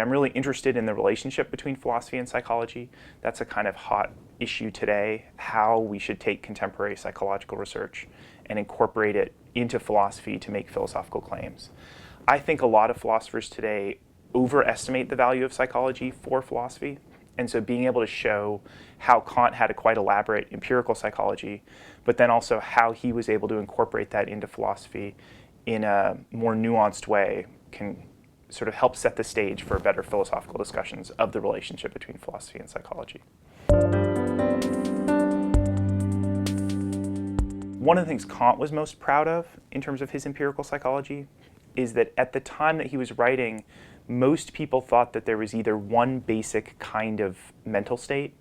I'm really interested in the relationship between philosophy and psychology. That's a kind of hot issue today, how we should take contemporary psychological research and incorporate it into philosophy to make philosophical claims. I think a lot of philosophers today overestimate the value of psychology for philosophy. And so being able to show how Kant had a quite elaborate empirical psychology, but then also how he was able to incorporate that into philosophy in a more nuanced way can sort of help set the stage for better philosophical discussions of the relationship between philosophy and psychology. One of the things Kant was most proud of in terms of his empirical psychology is that at the time that he was writing, most people thought that there was either one basic kind of mental state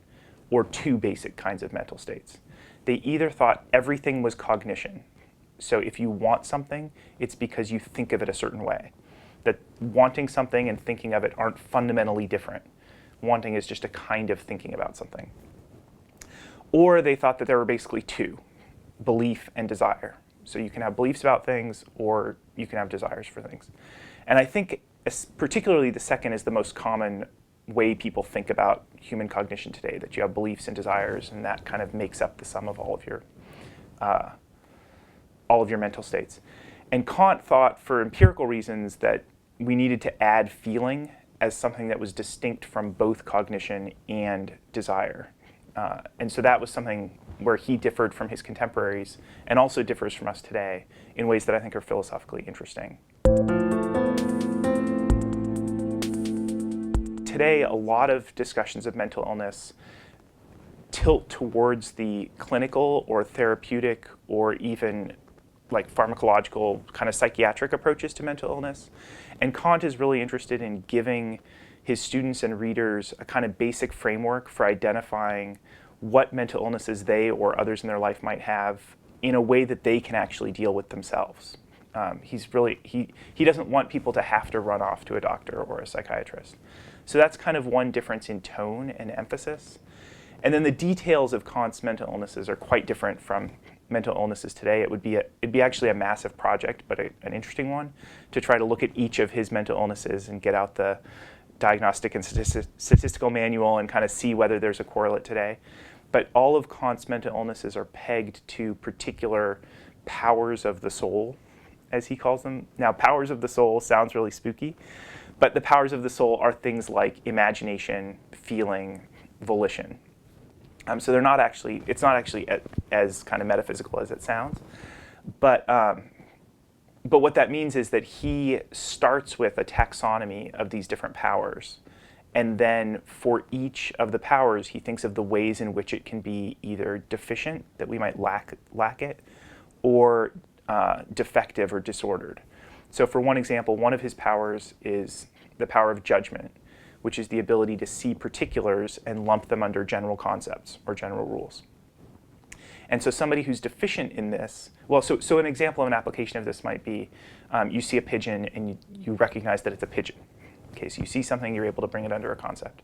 or two basic kinds of mental states. They either thought everything was cognition. So if you want something, it's because you think of it a certain way. That wanting something and thinking of it aren't fundamentally different. Wanting is just a kind of thinking about something. Or they thought that there were basically two, belief and desire. So you can have beliefs about things or you can have desires for things. And I think particularly the second is the most common way people think about human cognition today, that you have beliefs and desires, and that kind of makes up the sum of all of your mental states. And Kant thought, for empirical reasons, that we needed to add feeling as something that was distinct from both cognition and desire. And so that was something where he differed from his contemporaries and also differs from us today in ways that I think are philosophically interesting. Today, a lot of discussions of mental illness tilt towards the clinical or therapeutic or even like pharmacological kind of psychiatric approaches to mental illness. And Kant is really interested in giving his students and readers a kind of basic framework for identifying what mental illnesses they or others in their life might have in a way that they can actually deal with themselves. He doesn't want people to have to run off to a doctor or a psychiatrist. So that's kind of one difference in tone and emphasis. And then the details of Kant's mental illnesses are quite different from mental illnesses today. It'd be actually a massive project, but an interesting one, to try to look at each of his mental illnesses and get out the diagnostic and statistical manual and kind of see whether there's a correlate today. But all of Kant's mental illnesses are pegged to particular powers of the soul, as he calls them. Now, powers of the soul sounds really spooky, but the powers of the soul are things like imagination, feeling, volition. So it's not actually as kind of metaphysical as it sounds. But what that means is that he starts with a taxonomy of these different powers. And then for each of the powers, he thinks of the ways in which it can be either deficient, that we might lack it, or defective or disordered. So for one example, one of his powers is the power of judgment, which is the ability to see particulars and lump them under general concepts or general rules. And so somebody who's deficient in this, so an example of an application of this might be, you see a pigeon and you recognize that it's a pigeon. Okay, so you see something, you're able to bring it under a concept.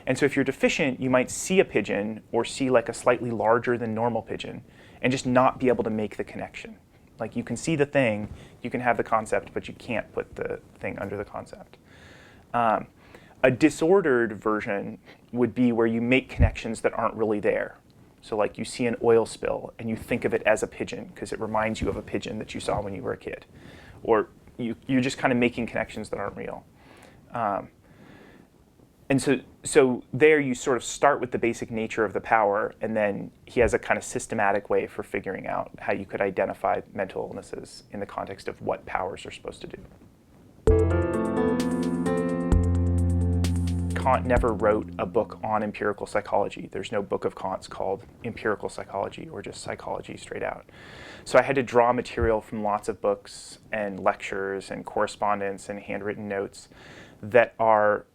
And so if you're deficient, you might see a pigeon or see like a slightly larger than normal pigeon and just not be able to make the connection. Like you can see the thing, you can have the concept, but you can't put the thing under the concept. A disordered version would be where you make connections that aren't really there. So like you see an oil spill and you think of it as a pigeon because it reminds you of a pigeon that you saw when you were a kid. Or you're just kind of making connections that aren't real. And so there you sort of start with the basic nature of the power, and then he has a kind of systematic way for figuring out how you could identify mental illnesses in the context of what powers are supposed to do. Kant never wrote a book on empirical psychology. There's no book of Kant's called Empirical Psychology or just Psychology straight out. So I had to draw material from lots of books and lectures and correspondence and handwritten notes that are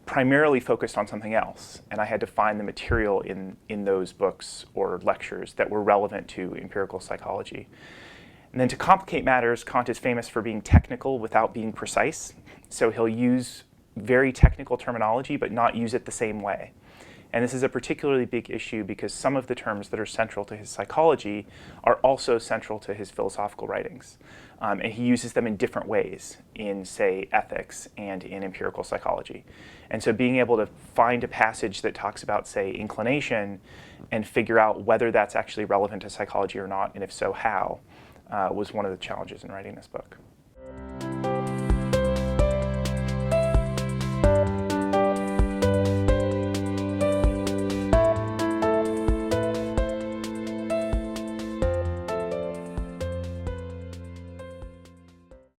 primarily focused on something else. And I had to find the material in those books or lectures that were relevant to empirical psychology. And then to complicate matters, Kant is famous for being technical without being precise. So he'll use very technical terminology, but not use it the same way. And this is a particularly big issue because some of the terms that are central to his psychology are also central to his philosophical writings. And he uses them in different ways in, say, ethics and in empirical psychology. And so being able to find a passage that talks about, say, inclination and figure out whether that's actually relevant to psychology or not, and if so, how, was one of the challenges in writing this book.